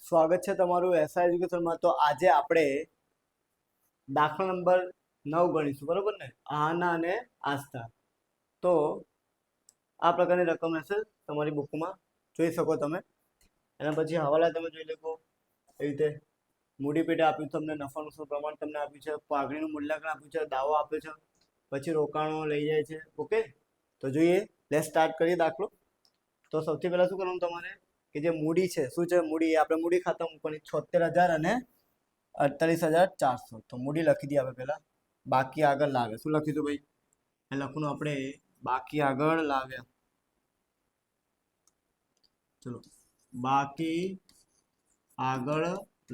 સ્વાગત છે તમારું એસઆઈ એજ્યુકેશનમાં। તો આજે આપણે દાખલા નંબર 9 ગણીશું, બરોબર ને? આના અને આસ્થા। તો આ પ્રકારની રકમ હશે તમારી બુકમાં, જોઈ શકો તમે। એના પછી હવાલા તમે જોઈ લેજો। એ રીતે મૂડી પેટે આપ્યું તમને, નફાનું શું પ્રમાણ તમને આપ્યું છે, પાઘડીનું મૂલ્યાંકન આપ્યું છે, દાવો આપ્યો છે, પછી રોકાણો લઈ જાય છે। ઓકે, તો જોઈએ, લેટ્સ સ્ટાર્ટ કરીએ દાખલો। તો સૌથી પહેલા શું કરવાનું તમારે કે જે મૂડી છે, શું છે મૂડી? આપણે મૂડી ખાતા મૂકવાની 76,000 અને 48,400। તો મૂડી લખી દઈએ આપણે પહેલા। બાકી આગળ લાવે, શું લખી દઉં ભાઈ? એ લખવાનું આપણે બાકી આગળ લાવ્યા। ચલો, બાકી આગળ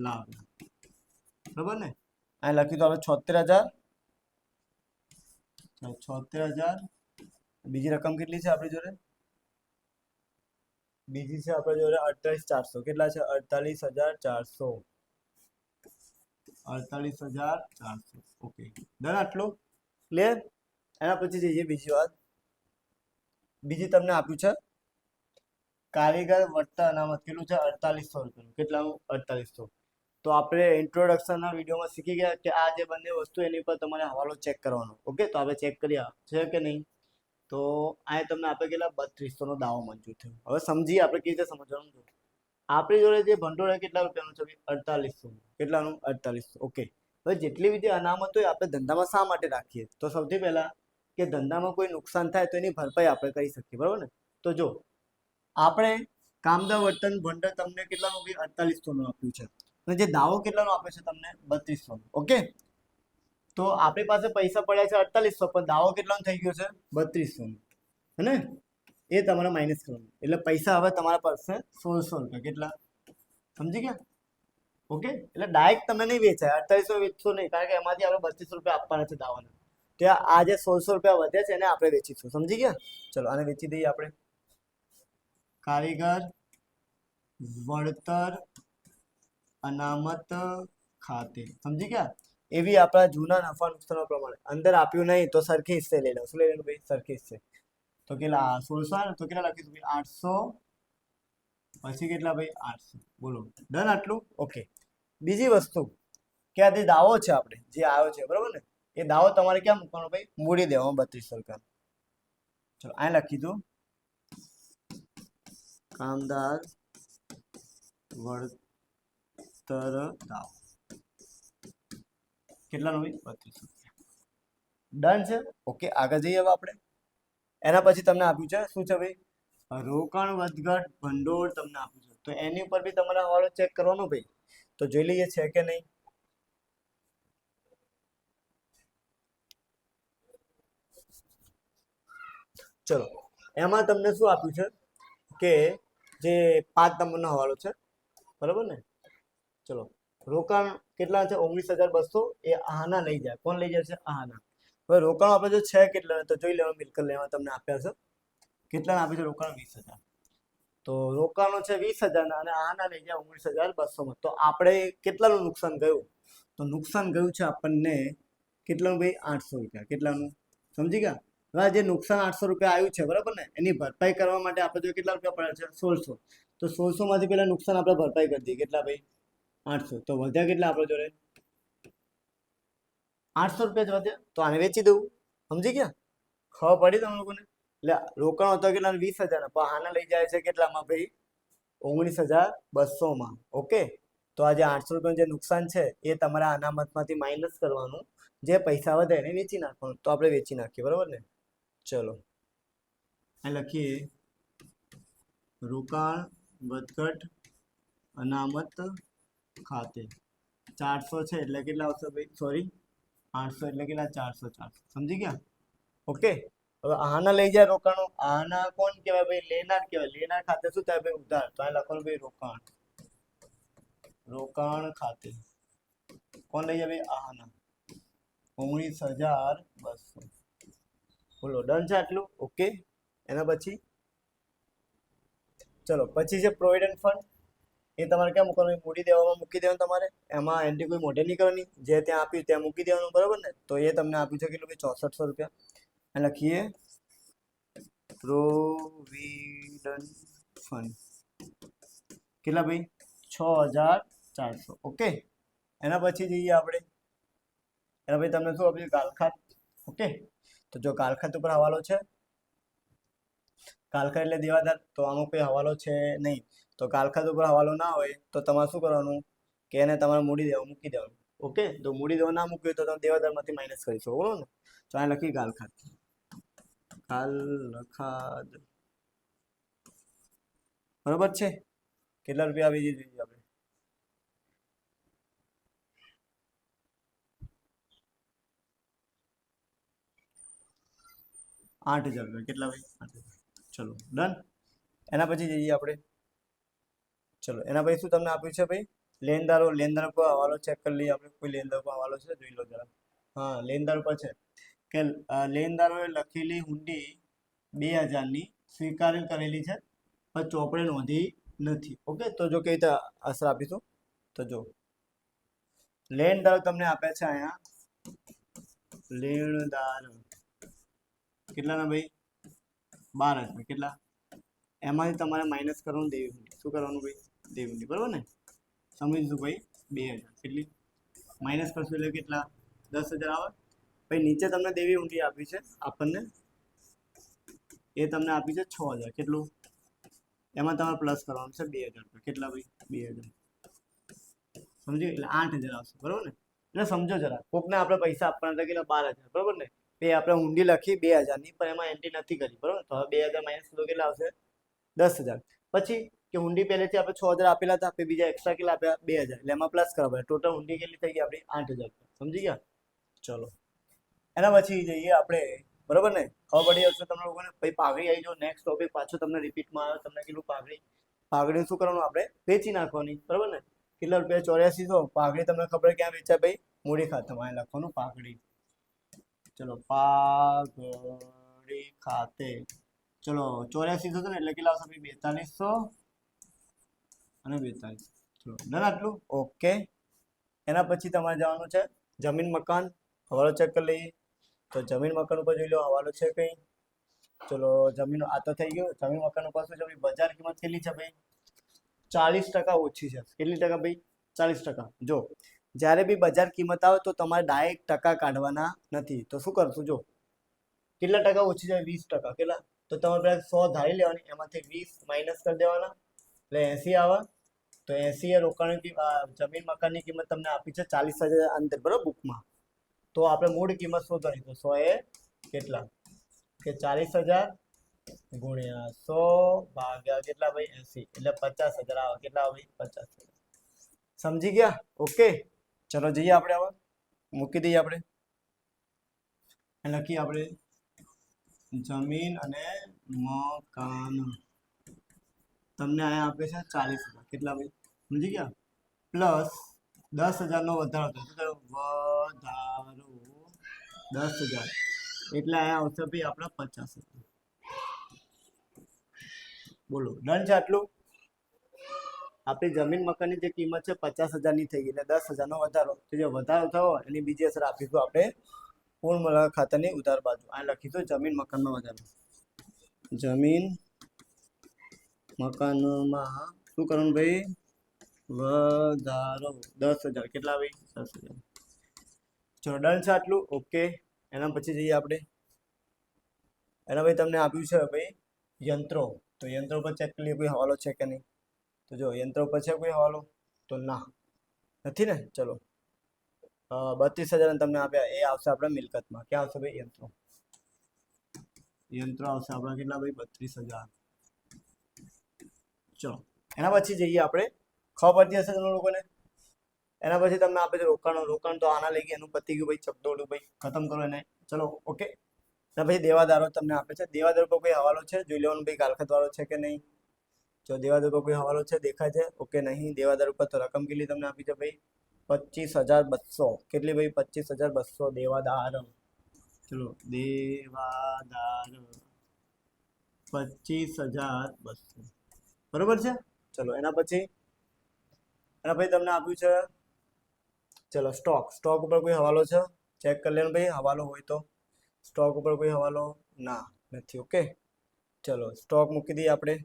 લાવ્યા, બરાબર ને? આ લખી દો આપણે 76,000। 76,000। બીજી રકમ કેટલી છે આપણી જોડે? બીજી છે આપણે જોડે 48,400। કેટલા છે? 48,400। 48,400। Okay, done? આટલું ક્લિયર? એના પછી જઈએ બીજી વાત। બીજી તમને આપ્યું છે કારીગર વત્તા અનામત, કેટલું છે? 4800 રૂપિયા। કેટલાનું? 4800। તો આપણે ઇન્ટ્રોડક્શનના વિડીયોમાં શીખી ગયા કે આ જે બંને વસ્તુ એની પર તમારે હવાલો ચેક કરવાનો। ઓકે, તો આપણે ચેક કરીએ છે કે નહીં। તો આ તમને આપણે કેટલા 3200 નો દાવો મંજૂર થયો। હવે સમજીએ આપણે કેવી રીતે સમજવાનું। આપણી જોડે જે ભંડોળ કેટલા રૂપિયાનું છે? 4800। કેટલાનું? 4800। ઓકે, હવે જેટલી બી અનામત હોય આપણે ધંધામાં શા માટે રાખીએ? તો સૌથી પહેલા કે ધંધામાં કોઈ નુકસાન થાય તો એની ભરપાઈ આપણે કરી શકીએ, બરાબર ને? તો જો આપણે કામદાર વર્તન ભંડોળ તમને કેટલાનું? 4800 નું આપ્યું છે, અને જે દાવો કેટલાનો આપ્યો છે તમને? 3200 નો। ઓકે, તો આપણી પાસે પૈસા પડ્યા છે 4800, પણ દાવો કેટલાનો થઈ ગયો છે? 3200 નો, હે ને? એ તમારે માઇનસ કરવાનું, એટલે પૈસા હવે તમારા પાસે 1600 રૂપિયા। કેટલા? સમજી ગયા? ઓકે, એટલે ડાયરેક્ટ તમે નહીં વેચાય, 4800 વેચશો નહીં, કારણ કે એમાંથી આપણે 3200 રૂપિયા આપવાના છે દાવાના। ત્યાં આ જે 1600 રૂપિયા વધે છે એને આપણે વેચીશું, સમજી ગયા? ચલો, આને વેચી દઈએ આપણે। કારીગર વળતર અનામત ખાતે, સમજી ગયા? એવી આપણા જૂના નફા નુકસાન પ્રમાણે અંદર આપ્યું નહીં તો સરખી હિસ્સે લઈ લો। શું લઈ લેવાનું ભાઈ? સરખી હિસ્સે। તો કેટલા? 1600। તો કેટલા લખીશું ભાઈ? 800। પછી કેટલા ભાઈ? 800। બોલો, ડન? આટલું ઓકે। બીજી વસ્તુ કે આ જે દાવો છે આપણે જે આવ્યો છે, બરાબર ને? એ દાવો તમારે ક્યાં મૂકવાનો ભાઈ? મૂડી દેવામાં 3200 રૂપિયા। ચલો, આ લખી દો કામદાર વળતર દાવો। કેટલાનો ભાઈ? 3200 રૂપિયા। ડન છે? ઓકે, આગળ જઈએ હવે આપણે। એના પછી તમને આપ્યું છે શું છે ભાઈ? રોકાણ વધઘટ ભંડોળ તમને આપ્યું છે, તો એની ઉપર બી તમારે હવાલો ચેક કરવાનો ભાઈ। તો જોઈ લઈએ છે કે નહીં। ચલો, એમાં તમને શું આપ્યું છે કે જે 5 નંબરનો હવાલો છે, બરાબર ને? ચલો, રોકાણ કેટલા છે? 19,200। એ આના લઈ જાય, કોણ લઈ જાય છે? આના। હવે રોકાણ આપણે જો છે કેટલા, તો જોઈ લેવાનું, મિલકત લેવા તમને આપ્યા છે। કેટલા આપે છે રોકાણ? 20,000। તો રોકાણો છે 20,000 ના, અને આના લઈ જાય 19,200 માં। તો આપણે કેટલાનું નુકસાન ગયું? તો નુકસાન ગયું છે આપણને કેટલાનું ભાઈ? 800 રૂપિયા। કેટલાનું? સમજી ગયા? હવે જે નુકસાન 800 રૂપિયા આવ્યું છે, બરાબર ને? એની ભરપાઈ કરવા માટે આપણે જો કેટલા રૂપિયા પડ્યા છે? 1600। તો 1600 માંથી પેલા નુકસાન આપણે ભરપાઈ કરી દઈએ। કેટલા ભાઈ? 800। તો વધ્યા કેટલા આપણે જોડે? 800 રૂપિયા જ વધ્યા। તો આને વેચી દઉં, સમજી ગયા? ખબર પડી તમે લોકોને? એટલે રોકાણ હતો કેટલા? 20,000 પણ આના લઈ જાય છે કેટલામાં ભાઈ? 19,200 માં। ઓકે, તો આ જે 800 રૂપિયાનું જે નુકસાન છે એ તમારા અનામતમાંથી માઇનસ કરવાનું, જે પૈસા વધે એને વેચી નાખવાનું। તો આપણે વેચી નાખીએ, બરાબર ને? ચલો, આ લખીએ રોકાણ વધઘટ અનામત ખાતે 400 છે એટલે કેટલા આવશે ભાઈ? સોરી, 800 એટલે કેટલા? 400। સમજી ગયા? ઓકે, હવે આના લઈ જાય રોકાણો, આના કોણ કહેવાય ભાઈ? લેનાર કહેવાય। લેનાર ખાતે શું થાય ભાઈ? ઉધાર। તો આ લખવાનું ભાઈ રોકાણ। રોકાણ ખાતે કોણ લઈ જાય ભાઈ? આના 19,200। બોલો, ડન છે આટલું? ઓકે, એના પછી ચલો, પછી છે પ્રોવિડન્ટ ફંડ। એ તમારે ક્યાં મૂકવાનું? મૂડી દેવામાં મૂકી દેવાનું તમારે। એમાં એન્ટ્રી કોઈ મોઢે નહીં કરવાની, જે ત્યાં આપ્યું ત્યાં મૂકી દેવાનું, બરાબર ને? તો એ તમને આપ્યું છે કેટલું ભાઈ? 6400 રૂપિયા। લખીએ પ્રોવિડન્ટ ફંડ। કેટલા ભાઈ? 6400. ઓકે, એના પછી જઈએ આપણે, એના પછી તમને શું આપ્યું? કાલખાત. ઓકે, તો જો કાલખાત ઉપર હવાલો છે, કાલખાત એટલે દેવાદાર, તો આમાં કોઈ હવાલો છે નહીં. તો કાલખાત ઉપર હવાલો ના હોય તો તમારે શું કરવાનું કે એને તમારે મૂડી દેવા મૂકી દેવાનું. ઓકે, તો મૂડી દેવા ના મૂક્યું તો તમે દેવાદારમાંથી માઇનસ કરીશું, બરોબર ને? તો આ લખી કાલખાત, કાલખાત, બરોબર છે. કેટલા રૂપિયા આવી જોઈએ આપણે? 8000 રૂપિયા. કેટલા ભાઈ? 8000. ચલો ડન. એના પછી જઈએ આપણે, ચલો એના પછી શું તમને આપ્યું છે ભાઈ? લેનદારો. લેનદાર પર હવાલો ચેક કરી લઈએ આપણે. કોઈ લેનદાર પર હવાલો છે? જોઈ લો જરા. હા, લેનદાર પર છે કે લેનદારોએ લખેલી હુંડી 2000 ની સ્વીકાર કરેલી છે પણ ચોપડે નોંધી નથી. ઓકે, તો જો કઈ રીતે અસર આપીશું તો જો લેણદારો તમને આપે છે અહીંયા, લેણદાર કેટલાના ભાઈ? 12000. કેટલા? એમાંથી તમારે માઇનસ કરવાનું દેવી હુંડી. શું કરવાનું ભાઈ? દેવી હુંડી, બરોબર ને? સમજીશું ભાઈ. 2000 કેટલી માઇનસ કરશું એટલે કેટલા? 10000 આવે. ભાઈ નીચે તમને દેવી હુંડી આપી છે આપણને, એ તમને આપી છે 6000. કેટલું? એમાં તમારે પ્લસ કરવાનું છે 2000 રૂપિયા. કેટલા ભાઈ? 2000. સમજી? એટલે 8000 આવશે, બરોબર ને? એટલે સમજો જરા, કોકને આપણે પૈસા આપવાના હતા કેટલા? 12000, બરોબર ને? એ આપણે ઊંડી લખી 2000 ની, પણ એમાં એન્ટ્રી નથી કરી, બરોબર? તો હવે 2000 માઇનસ તો કેટલા આવશે? 10000. પછી કે ઊંડી પહેલેથી આપણે 6000 આપેલા હતા, આપણે બીજા એક્સ્ટ્રા કેટલા આપ્યા? 2000. એટલે એમાં પ્લસ કરવા પડે. ટોટલ ઊંડી કેટલી થઈ ગઈ આપણી? 8000. સમજી ગયા? ચલો એના પછી જઈએ આપણે, બરોબર ને? ખબર પડી હશે તમને લોકોને. પછી પાઘડી આવી જાઓ. નેક્સ્ટ ટોપિક પાછું તમને રિપીટમાં આવે. તમને કીધું પાઘડી, પાઘડી શું કરવાનું? આપણે વેચી નાખવાની, બરોબર ને? કેટલા રૂપિયા? 8400. પાઘડી તમને ખબર ક્યાં વેચાય ભાઈ? મૂડી ખાતામાં લખવાનું પાઘડી. ચલો પાઘડી ખાતે. ચલો 8400 છે ને, એટલે કેટલા આવશે ભાઈ? 4200 અને 4200. ચલો ડન આટલું? ઓકે. એના પછી તમારે જવાનું છે જમીન મકાન. હવાલો ચેક કરી લઈએ. તો જમીન મકાન ઉપર જોઈ લો હવાલો છે કઈ. ચલો જમીન આ તો થઈ ગયો. જમીન મકાન ઉપર શું છે ભાઈ? બજાર કિંમત કેટલી છે ભાઈ? 40% ઓછી છે. કેટલી ટકા ભાઈ? 40%. જો જ્યારે બી બજાર કિંમત આવે તો તમારે ડાયરેક્ટ ટકા કાઢવાના નથી. તો શું કરશું? જો કેટલા ટકા ઓછી છે? 20%. કેટલા? તો તમારે પેલા 100 ધારી લેવાની, એમાંથી 20 માઇનસ કરી દેવાના એટલે 80 આવે. તો 80 એ રોકાણની જમીન મકાનની કિંમત તમને આપી છે 40000 અંદર, બરોબર? બુકમાં. તો આપણે મૂળ કિંમત શોધવાની. તો 100 એ કેટલા? કે 40000 ગુણ્યા 100 ભાગ્યા કેટલા ભાઈ? 80. એટલે 50000 આવે. કેટલા આવે ભાઈ? 50000. સમજી ગયા? ઓકે, ચલો જઈએ આપણે. હવે મૂકી દઈએ આપણે. લખીએ આપણે જમીન અને મકાન તમને અહીંયા આપે છે 40000. કેટલા ભાઈ? સમજી ગયા? પ્લસ 10000 નો વધારો થયો. વધારો 10000 એટલે અહીંયા આવશે ભાઈ આપણા 50000. બોલો ડન છે આટલું? આપણી જમીન મકાનની જે કિંમત છે 50000 ની થઈ ગઈ, એટલે 10000 નો વધારો. તો જે વધારો થયો એની બીજી અસર આપીશું આપણે પૂર્ણ મૂલ્ય ખાતાની ઉધાર બાજુ. આ લખીશું જમીન મકાનમાં વધારો. જમીન મકાનમાં શું કરવાનું ભાઈ? વધારો 10000. કેટલા ભાઈ? 10000. ચલો ડન છે આટલું? ઓકે. એના પછી જઈએ આપણે. એના પછી તમને આપ્યું છે ભાઈ યંત્રો. તો યંત્રો પર ચેક કરીએ કોઈ હવાલો છે કે નહીં. તો જો યંત્રો પર છે કોઈ હવાલો? તો ના, નથી ને? ચલો 32000 તમને આપ્યા, એ આવશે આપણા મિલકતમાં. ક્યાં આવશે ભાઈ? યંત્રો. યંત્રો આવશે આપણા કેટલા ભાઈ? 32000. ચલો એના પછી જઈએ આપણે. ખબર પડતી હશે તમને લોકોને. એના પછી તમને આપે છે રોકાણો. રોકાણ તો આના લઈ ગયા, એનું પતી ગયું ભાઈ. ચકડોળું ભાઈ ખતમ કરો એને. ચલો ઓકે. એના પછી દેવાદારો તમને આપે છે. દેવાદારો પર કોઈ હવાલો છે? જોઈ લેવાનું ભાઈ કાલખાત વાળો છે કે નહીં. જો દેવાદાર પર કોઈ હવાલો છે? દેખાય છે? ઓકે. નહીં. દેવાદાર ઉપર તો રકમ કેટલી તમને આપી છે ભાઈ? 25200. કેટલી ભાઈ? 25200 દેવાદાર. ચલો દેવાદાર 25200. બરોબર છે? ચલો એના પછી તમને આપ્યું છે ચલો સ્ટોક. સ્ટોક ઉપર કોઈ હવાલો છે? ચેક કરી લેવાનું ભાઈ. હવાલો હોય તો. સ્ટોક ઉપર કોઈ હવાલો ના નથી. ઓકે, ચલો સ્ટોક મૂકી દઈએ આપણે.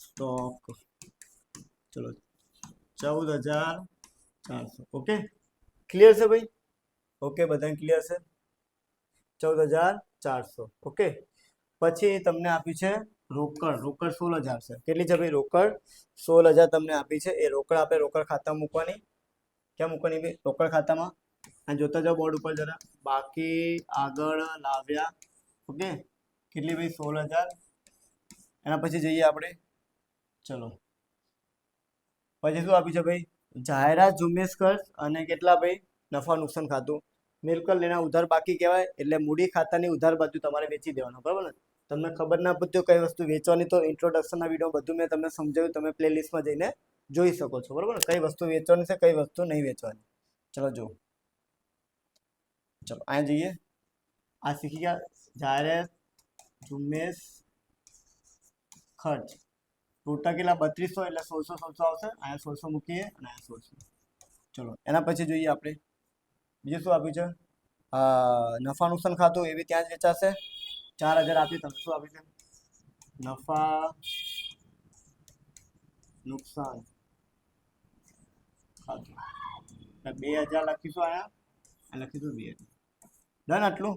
સ્ટોક ચલો 14,400. ઓકે, ક્લિયર છે ભાઈ? ઓકે, બધાને ક્લિયર છે? 14,400. ઓકે, પછી તમને આપ્યું છે રોકડ. રોકડ 16,000 છે. કેટલી છે ભાઈ? રોકડ 16,000 તમને આપી છે. એ રોકડ આપણે રોકડ ખાતામાં મૂકવાની. ક્યાં મૂકવાની ભાઈ? રોકડ ખાતામાં. અને જોતા જાઓ બોર્ડ ઉપર જરા. બાકી આગળ લાવ્યા. ઓકે, કેટલી ભાઈ? 16,000. એના પછી જઈએ આપણે. ચલો, પછી શું આપ્યું છે ભાઈ? જાહેરાત ઝુંબેશ ખર્ચ અને કેટલા ભાઈ? નફા નુકસાન ખાતું. મિલકત લેના ઉધાર બાકી કહેવાય. એટલે મૂડી ખાતાની ઉધાર બાજુ તમારે વેચી દેવાનું, બરાબર ને? તમને ખબર ના પડતી કઈ વસ્તુ વેચવાની, તો ઇન્ટ્રોડક્શનના વિડીયો બધું મેં તમને સમજાવ્યું. તમે પ્લેલિસ્ટમાં જઈને જોઈ શકો છો, બરાબર ને? કઈ વસ્તુ વેચવાની છે, કઈ વસ્તુ નહીં વેચવાની. ચલો જો, ચલો અહીંયા જઈએ. આ શીખી ગયા. જાહેરાત ઝુંબેશ ખર્ચ ટોટલ કેટલા? 3200. એટલે 1600 આવશે. અહીંયા 1600 મૂકીએ અને અહીંયા 1600. ચલો, એના પછી જોઈએ આપણે બીજું શું આપ્યું છે? નફા નુકસાન ખાતું, એવી ત્યાં જ વેચાશે. 4,000 આપ્યું. તમે શું આપ્યું છે? નફા નુકસાન ખાતું. 2,000 લખીશું. અહીંયા લખીશું 2,000. ડન? આટલું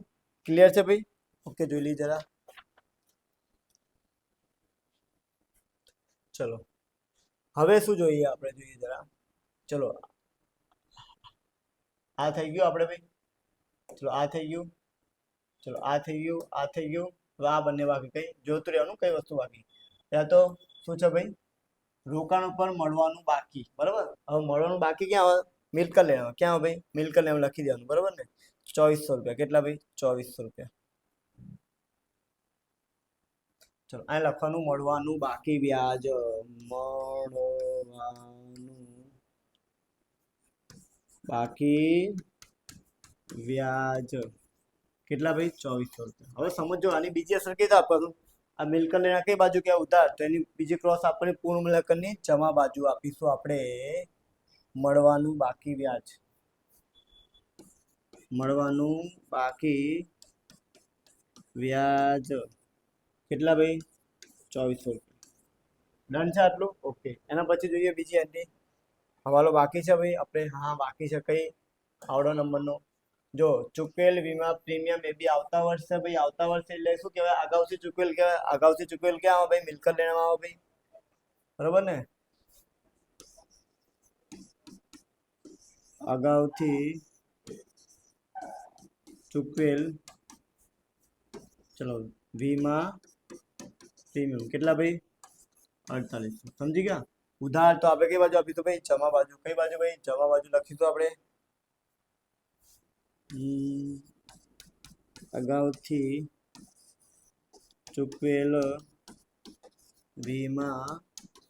ક્લિયર છે ભાઈ? ઓકે, જોઈ લઈએ જરા. ચલો, હવે શું જોઈએ આપણે? જોઈએ જરા. ચલો, આ થઈ ગયું આપણે ભાઈ. ચલો, આ થઈ ગયું. ચલો, આ થઈ ગયું. આ થઈ ગયું. હવે આ બંને બાકી. કઈ જોતું રહેવાનું, કઈ વસ્તુ બાકી? ત્યાં તો શું છે ભાઈ? રોકાણ ઉપર મળવાનું બાકી. બરાબર? હવે મળવાનું બાકી ક્યાં આવે? મિલકત લેવા. ક્યાં આવે ભાઈ? મિલકત લેવા લખી દેવાનું, બરાબર ને? 2,400 રૂપિયા. કેટલા ભાઈ? 2,400 રૂપિયા. ચલો, અહીં લખવાનું મળવાનું બાકી વ્યાજ. મળવાનું બાકી વ્યાજ કેટલા ભાઈ? 2,400 રૂપિયા. હવે સમજો, આની બીજી અસર કઈ આપવાનું? આ મિલકત લેના કઈ બાજુ ક્યાં ઉધાર, તો એની બીજી ક્રોસ આપણને પૂર્ણ મૂલ્યાંકનની જમા બાજુ આપીશું આપણે. મળવાનું બાકી વ્યાજ. મળવાનું બાકી વ્યાજ કેટલા ભાઈ? 2,400 રૂપિયા. ડન છે આટલું? ઓકે, એના પછી જોઈએ બીજી એન્ટ્રી. હવાલો બાકી છે ભાઈ આપણે? હા, બાકી છે. કઈ? આવડો નંબરનો. જો, ચૂકવેલ વીમા પ્રીમિયમ એ બી આવતા વર્ષે ભાઈ. આવતા વર્ષે એટલે શું કહેવાય? અગાઉથી ચૂકવેલ કહેવાય. અગાઉથી ચૂકવેલ ક્યાં આવે ભાઈ? મિલકત લેવામાં આવે ભાઈ, બરોબર ને? અગાઉથી ચૂકવેલ. ચલો, વીમા પ્રીમિયમ કેટલા ભાઈ? 4800. સમજી ગયા? ઉધાર તો આપણે કઈ બાજુ આપીશું ભાઈ? જમા બાજુ. કઈ બાજુ ભાઈ? જમા બાજુ લખીશું આપણે. અગાઉથી ચૂકવેલ વીમા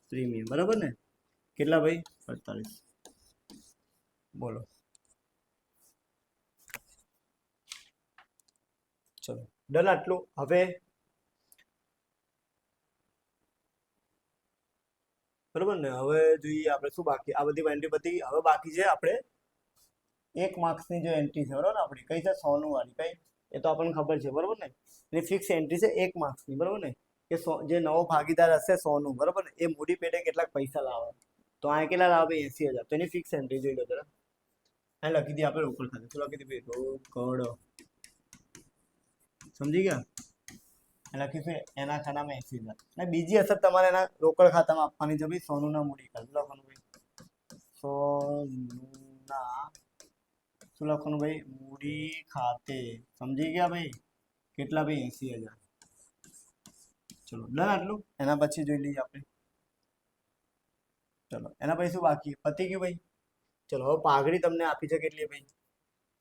પ્રીમિયમ, બરાબર ને? કેટલા ભાઈ? 48. બોલો. ચલો, ડન આટલું. હવે બરોબર ને? હવે જોઈએ આપણે શું બાકી. આ બધી એન્ટ્રી બધી હવે બાકી છે. આપણે 1 માર્ક્સની જે એન્ટ્રી છે, બરોબર ને? આપણી કઈ છે? 100 વાળી. કઈ? એ તો આપણને ખબર છે, બરોબર ને? એની ફિક્સ એન્ટ્રી છે 1 માર્ક્સની, બરોબર ને? કે જે નવો ભાગીદાર હશે 100નું, બરોબર ને? એ મૂડી પેટે કેટલાક પૈસા લાવે, તો આ કેટલા લાવે? 80,000. તો એની ફિક્સ એન્ટ્રી જોઈ લો જરા. અહીં લખી દઈએ આપણે રોકડ ખાતે. શું લખી દઈએ? રોકડ. સમજી ગયા? લખીશું એના ખાતામાં 80,000. અને બીજી અસર તમારે એના રોકડ ખાતામાં આપવાની છે ભાઈ. સોનુના મૂડી ખાતે લખવાનું ભાઈ. સોનુના શું લખવાનું ભાઈ? મૂડી ખાતે. સમજી ગયા ભાઈ? કેટલા ભાઈ? 80,000. ચલો, ડન આટલું. એના પછી જોઈ લઈએ આપણે. ચલો, એના પછી શું બાકી? પતી ગયું ભાઈ. ચલો, હવે પાઘડી તમને આપી છે કેટલી ભાઈ?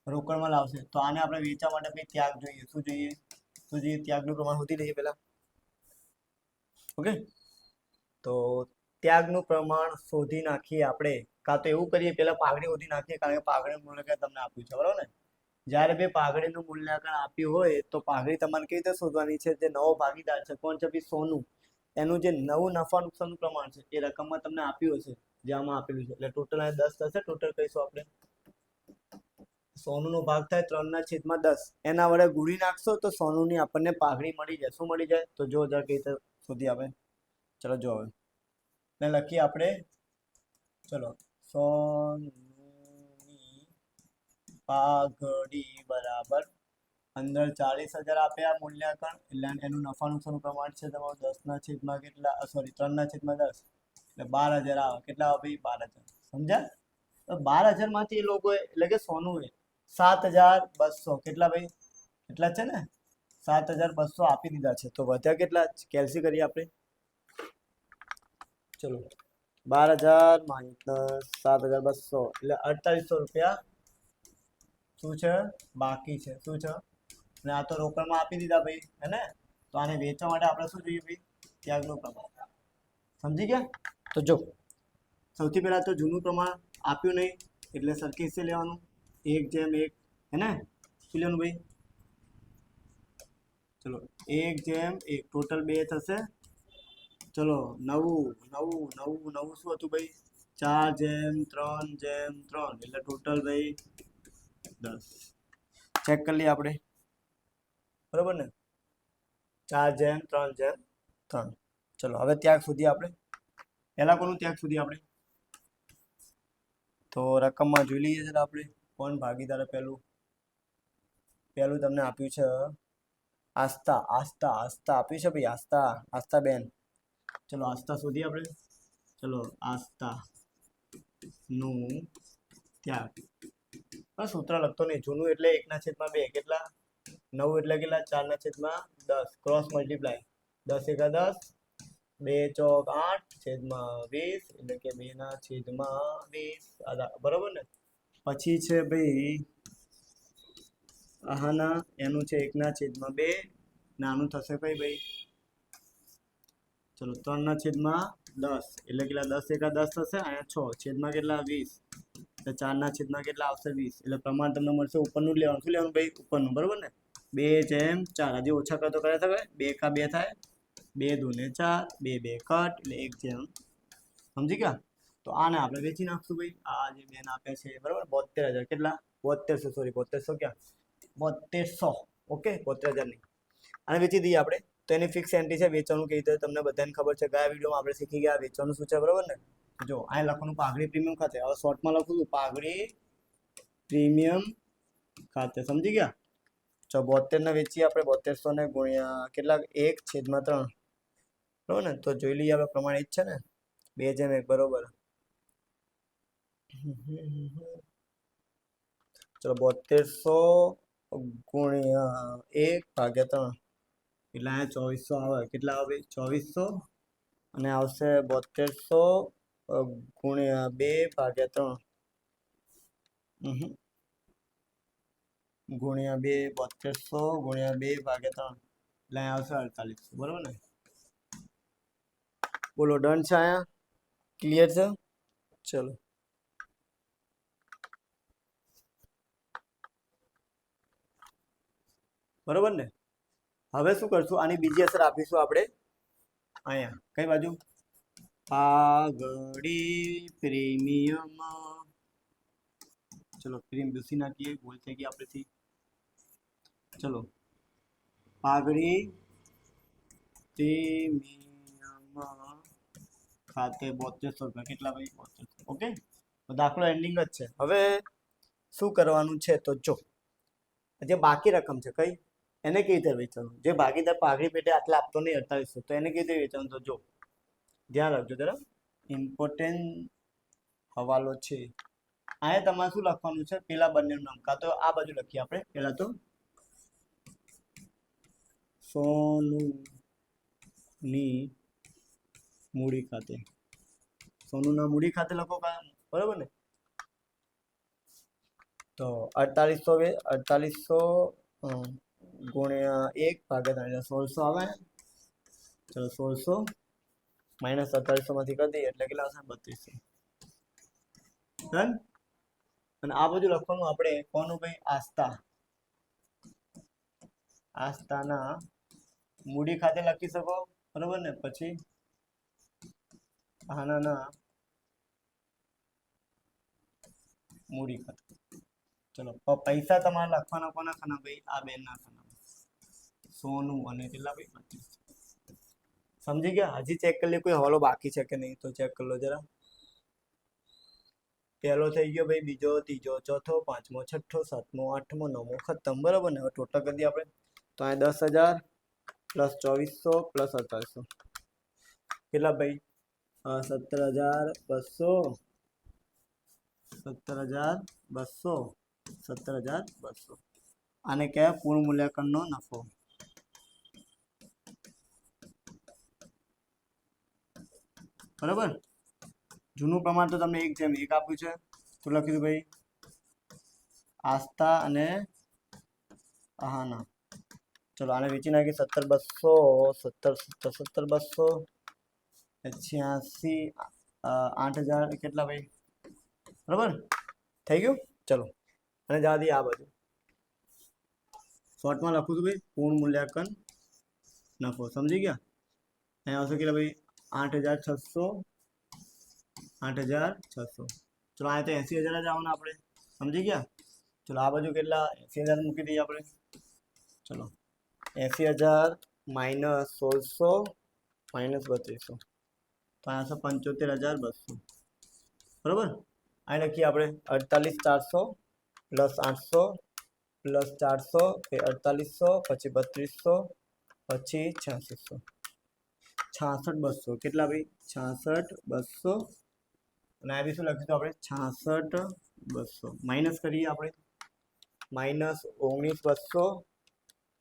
રોકડમાં લાવશે. તો આને આપણે વેચવા માટે ભાઈ ત્યાગ જોઈએ. શું જોઈએ? શું જોઈએ? ત્યાગનું પ્રમાણ શોધી લઈએ પહેલા. ઓકે, તો ત્યાગનું પ્રમાણ શોધી નાખીએ આપણે. કાં તો એવું કરીએ, પહેલા પાઘડી શોધી નાખીએ, કારણ કે પાઘડીનું મૂલ્યાંકન તમને આપ્યું છે, બરાબર ને? જ્યારે બે પાઘડીનું મૂલ્યાંકન આપ્યું હોય તો પાઘડી તમારે કેવી રીતે શોધવાની છે? જે નવો ભાગીદાર છે, કોણ છે ભાઈ? સોનું. એનું જે નવું નફા નુકસાનનું પ્રમાણ છે એ રકમમાં તમને આપ્યું હશે, જે આમાં આપેલું છે. એટલે ટોટલ 10 થશે. ટોટલ કહીશું આપણે. સોનુનો ભાગ થાય 3/10. એના વડે ગુણી નાખશો તો સોનુની આપણને પાઘડી મળી જાય. શું મળી જાય? તો જો જરા કઈ રીતે શોધી આપણે. ચલો જો હવે લખીએ આપણે ચલો સોનુની પાઘડી બરાબર અંદર 40,000 આપ્યા મૂલ્યાંકન એટલે એનું નફા નુકસાનનું પ્રમાણ છે તમારું 10/કેટલા સોરી 3/10 એટલે 12,000 આવે કેટલા આવે ભાઈ 12,000 સમજ્યા તો 12,000 માંથી એ લોકો એટલે કે સોનું 7,200 કેટલા ભાઈ કેટલા છે ને 7,200 આપી દીધા છે તો વધ્યા કેટલા કેલ્સી કરીએ આપણે ચલો 12,000 માઇનસ 7,200 એટલે 4800 રૂપિયા શું છે બાકી છે શું છે અને આ તો રોકડમાં આપી દીધા ભાઈ હે ને તો આને વેચવા માટે આપણે શું જોઈએ ભાઈ ત્યાગનું પ્રમાણ સમજી ગયા તો જો સૌથી પહેલા તો જૂનું પ્રમાણ આપ્યું નહીં એટલે સરખી રીતે લેવાનું 1/1 હે ને શું લેવાનું ભાઈ ચલો 1/1 ટોટલ 2 થશે ચલો નવું શું હતું ભાઈ 4/3/3 એટલે ટોટલ ભાઈ 10 ચેક કરી લઈએ આપણે બરોબર ને 4/3/3 ચલો હવે ત્યાગ સુધી આપણે પહેલા કોનું ત્યાગ સુધી આપણે તો રકમમાં જોઈ લઈએ જરા આપણે કોણ ભાગીદાર પહેલું તમને આપ્યું છે આસ્થા આપ્યું છે ભાઈ આસ્થા બેન ચલો આસ્થા સુધી આપણે ચલો આસ્થા નું ત્યાગ સૂત્ર લખતો નહીં જૂનું એટલે 1/2 કેટલા 9 એટલે કેટલા 4/10 ક્રોસ મલ્ટીપ્લાય 10 × 10 2 × 8 / 20 એટલે કે 2/20 બરોબર ને પછી છે ભાઈ આના એનું છે 1/2 નાનું થશે કઈ ભાઈ ચલો 3/10 એટલે કેટલા 10 × 10 થશે અહીંયા 6 છેદમાં કેટલા 20 એટલે 4/છેદમાં કેટલા આવશે 20 એટલે પ્રમાણ તમને મળશે ઉપરનું લેવાનું શું લેવાનું ભાઈ ઉપરનું બરોબર ને 2/4 હજી ઓછા કરતો કરે થાય 2 × 2 થાય 2 × 2 = 4 2 2 કટ એટલે 1 સમજી ગયા તો આને આપણે વેચી નાખશું ભાઈ આ જે બેન આપે છે બરોબર 72,000 કેટલા 7200 સોરી 7200 ક્યાં 7200 ઓકે 72,000 નહીં આને વેચી દઈએ આપણે તો એની ફિક્સ એન્ટ્રી છે વેચવાનું કેવી રીતે તમને બધાને ખબર છે ગયા વિડીયોમાં આપણે શીખી ગયા વેચવાનું શું છે બરોબર ને જો આ લખવાનું પાઘડી પ્રીમિયમ ખાતે હવે શોર્ટમાં લખું છું પાઘડી પ્રીમિયમ ખાતે સમજી ગયા 72 ને વેચીએ આપણે 7200 ને ગુણ્યા કેટલા 1/3 બરોબર ને તો જોઈ લઈએ આપણે પ્રમાણ એ જ છે ને 2/1 બરોબર ચલો 7200 ગુણ્યા 1/3 એટલે અહીંયા 2400 આવે કેટલા આવે 2400 અને આવશે 7200 ગુણ્યા 2/3 ગુણ્યા 2 7200 ગુણ્યા 2/3 એટલે અહીંયા આવશે 4800 બરોબર ને બોલો ડન છે અહીંયા ક્લિયર છે ચલો બરોબર ને હવે શું કરશું આની બીજી અસર આપીશું આપણે અહીંયા કઈ બાજુ પાઘડી પ્રીમિયમ ચલો પ્રીમિયમ દૂસરી નાખીએ ભૂલ થઈ ગઈ આપણેથી ચલો પાઘડી પ્રીમિયમ ખાતે 7200 રૂપિયા કેટલા ભાઈ 7200 ઓકે તો દાખલો એન્ડિંગ જ છે હવે શું કરવાનું છે તો જો જે બાકી રકમ છે કઈ એને કેવી રીતે વેચવાનું જે ભાગીદાર પાઘડી પેટે આટલા આપતો નહીં 4800 તો એને કેવી રીતે વેચવાનું તો જો ધ્યાન રાખજો જરા ઇમ્પોર્ટન્ટ હવાલો છે અહીંયા તમારે શું લખવાનું છે પેલા બંનેનું નામ કાં તો આ બાજુ લખીએ આપણે પેલા તો સોનુની મૂડી ખાતે સોનુના મૂડી ખાતે લખો બરોબર ને તો 4800 ગુણ્યા 1/3 1600 આવે ચલો 1600 માઇનસ 4800 માંથી કરી દઈએ એટલે કેટલા આવશે 3200 ડન અને આ બધું લખવાનું આપણે કોનું ભાઈ આસ્થાના મૂડી ખાતે લખી શકો બરોબર ને પછી આના મૂડી ખાતે ચલો પૈસા તમારે લખવાના કોના ખાના ભાઈ આ બેન ના ખાના સોનું અને કેટલા ભાઈ 2500 સમજી ગયા હજી ચેક કરી લે કોઈ હવાલો બાકી છે કે નહીં તો ચેક કરી લો જરા પહેલો થઈ ગયો ભાઈ, બીજો, ત્રીજો, ચોથો, પાંચમો, છઠ્ઠો, સાતમો, આઠમો, નવમો ખતમ, બરાબર ને? હવે ટોટલ કરી દઈએ આપણે. તો આ 10,000 પ્લસ 2400 પ્લસ 4800 કેટલા ભાઈ? 17,200, 17,200, 17,200. આને કહેવાય પૂર્ણ મૂલ્યાંકનનો નફો. બરાબર. જૂનું પ્રમાણ તો તમને 1:1 આપ્યું છે, તો લખી દઉં ભાઈ આસ્થા અને આહાના. ચલો આને વેચી નાખીએ. 17,200, 17,200, 86, 8,000 કેટલા ભાઈ? બરાબર થઈ ગયું. ચલો અને જવા દઈએ આ બાજુ. શોર્ટમાં લખું છું ભાઈ પૂર્ણ મૂલ્યાંકન નફો. સમજી ગયા? અહીંયા આવશે કેટલા ભાઈ? 8,600, 8,600. ચલો અહીંયા તો 80,000 જ આવવાના આપણે. સમજી ગયા? ચલો આ બાજુ કેટલા? 80,000 મૂકી દઈએ આપણે. ચલો 80,000 માઇનસ 1600 માઇનસ 3200, તો અહીંયા 75,200. બરાબર. અહીં લખીએ આપણે 48,400 પ્લસ 800 પ્લસ 400 એ 4800, પછી 3200, પછી 8600, 66,200 કેટલા ભાઈ? 66,200. અને આ બી શું લખીશું આપણે? 66,200 માઇનસ કરીએ આપણે. માઇનસ 19,200,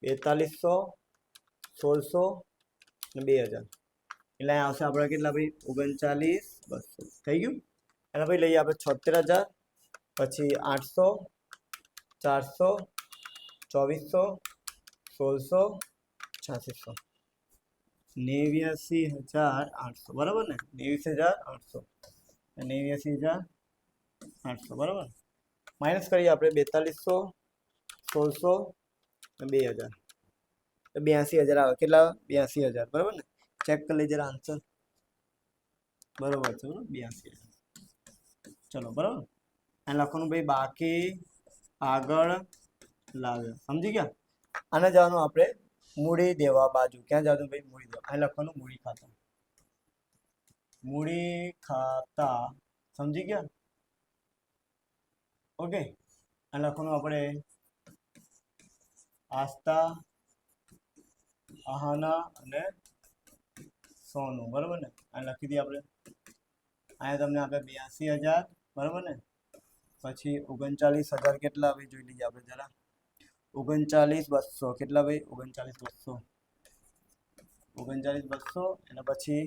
4200, 1600 અને 2,000 એટલે આવશે આપણે કેટલા ભાઈ? 39,200 થઈ ગયું. એના ભાઈ લઈએ આપણે 76,000, પછી 800, 400, 2400, 1600, 8600, 89,800. બરાબર ને? 89,800, 89,800 બરાબર. માઇનસ કરીએ આપણે 4200, 1600 અને 2,000, 82,000 આવે. કેટલા? 82,000 બરાબર ને? ચેક કરી લઈએ જરા આન્સર. બરાબર છે, 82,000. ચલો બરાબર. અને લખવાનું ભાઈ બાકી આગળ લાવ્યો. સમજી ગયા? આને જવાનું આપણે મૂડી દેવા બાજુ. ક્યાં જવાનું ભાઈ? મૂડી દેવા. અહીં લખવાનું મૂડી ખાતા. મૂડી ખાતા. સમજી ગયા? ઓકે. અહીં લખવાનું આપણે આસ્થા, આહાના અને સોનું. બરાબર ને? અહીં લખી દઈએ આપણે. અહીંયા તમને આપણે 82,000 બરાબર ને? પછી 39,000 કેટલા ભાઈ? જોઈ લઈએ આપણે જરા. 39,200 કેટલા ભાઈ? 39,200, 39,200. એના પછી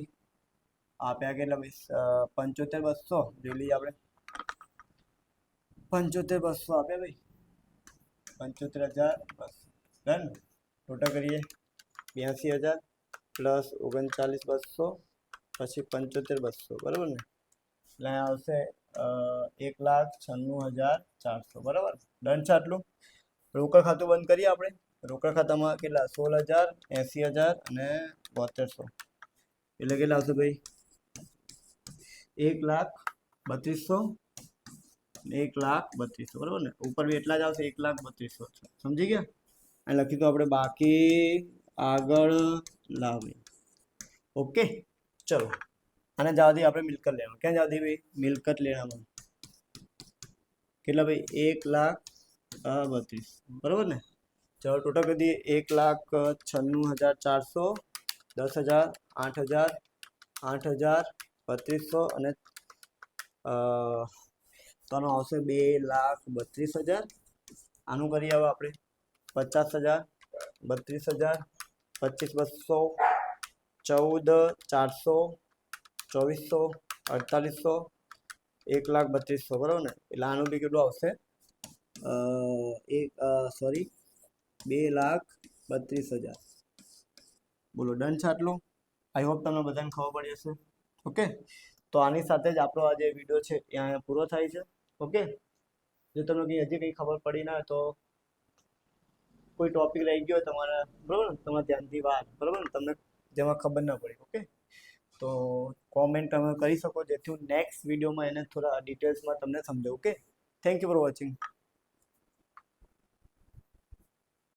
આપ્યા કેટલા ભાઈ? 75,200 જોઈ લઈએ આપણે. 75,200 આપ્યા ભાઈ. 75,200 ડન. ટોટલ કરીએ 82,000 પ્લસ 39,200 પછી 75,200 બરાબર ને? એટલે આવશે 1,96,400 બરાબર. ડન છે આટલું. રોકડ ખાતું બંધ કરીએ આપણે. રોકડ ખાતામાં કેટલા? 16,000, 80,000 અને 7200 એટલે કેટલા આવશે ભાઈ? 1,32,000, 1,32,000 બરાબર ને? ઉપર બી એટલા જ આવશે 1,32,000. સમજી ગયા? અને લખી દો આપણે બાકી આગળ લાવી. ઓકે ચલો આને જવા દઈએ આપણે મિલકત લેવા. ક્યાં જવા દઈએ ભાઈ? મિલકત લેવામાં કેટલા ભાઈ? 1,32,000 બરાબર ને? ચલો ટોટલ કરી દઈએ 1,96,400, 10,000, 8,000, 8,000, 3200 અને તો આનો આવશે 2,32,000. આનું કરીએ હવે આપણે 50,000, 32,000, 25,200, 14,400, 2400, 4800, 1,32,000 બરાબર ને? એટલે આનું બી કેટલું આવશે? 2,32,000. બોલો ડન છે આટલું? આઈ હોપ તમને બધાને ખબર પડી હશે. ઓકે તો આની સાથે જ આપણો આ જે વિડીયો છે એ અહીંયા પૂરો થાય છે. ઓકે જો તમને હજી કંઈ ખબર પડી ના તો કોઈ ટોપિક રહી ગયો તમારા બરાબર ને? તમારા ધ્યાનથી બહાર બરાબર ને? તમને જેમાં ખબર ના પડી. ઓકે તો કોમેન્ટ તમે કરી શકો જેથી હું નેક્સ્ટ વિડીયોમાં એને થોડા ડિટેલ્સમાં તમને સમજાવું. Okay thank you for watching.